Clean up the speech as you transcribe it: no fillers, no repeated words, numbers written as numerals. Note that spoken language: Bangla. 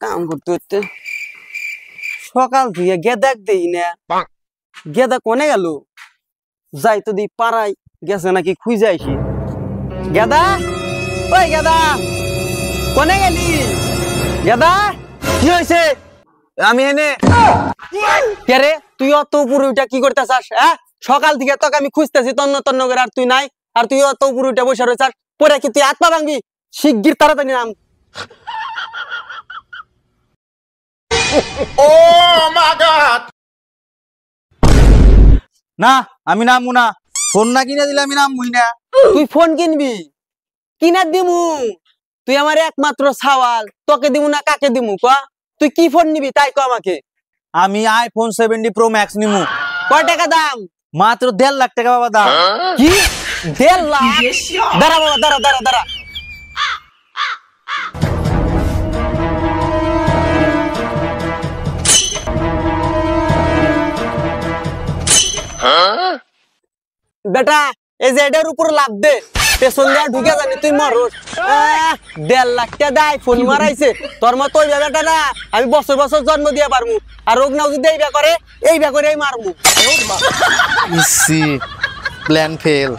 কাম করতে হচ্ছে সকাল থেকে গেদাক দেই না গেদা কোনে গেল যাই তো দি পাড়াই গেছে নাকি খুঁজে আইসি গেদা ওই গেদা কোনে গেলি গেদা কি হয়েছে আমি এনে কে রে তুই অত উপরে উঠা কি করতে চাস হ্যাঁ সকাল থেকে তোকে আমি খুঁজতেছি তন্ন তন্ন করে আর তুই নাই আর তুই অত উপরে উঠে বসে রয়েছিস পরে কি তুই হাত পা ভাঙবি শিগগির তাড়াতাড়ি নাম ও মাই গড না আমি নামু না ফোন না কিনে দিলে আমি নামুই না তুই ফোন কিনবি কিনা দিমু তুই আমার একমাত্র সওয়াল তোকে দিমু না কাকে দিমু ক তুই কি ফোন নিবি তাই ক আমাকে আমি আইফোন 70 প্রো ম্যাক্স নিমু কয় টাকা দাম মাত্র 1.5 লাখ টাকা বাবা দাম কি 1.5 লাখ দাঁড়া বাবা দাঁড়া দাঁড়া দাঁড়া বেটা এই যে এটার উপর লাভ দে পেছন দিয়ে ঢুকে জানি তুই মরস 1.5 লাখ টাকা দেয় ফোন মারাইছে তোর মতো ওই বেটা না আমি বছর বছর জন্ম দিয়ে পারমু আর রোগ নাও যদি এই ব্যাপারে মারমু ইসি প্ল্যান ফেল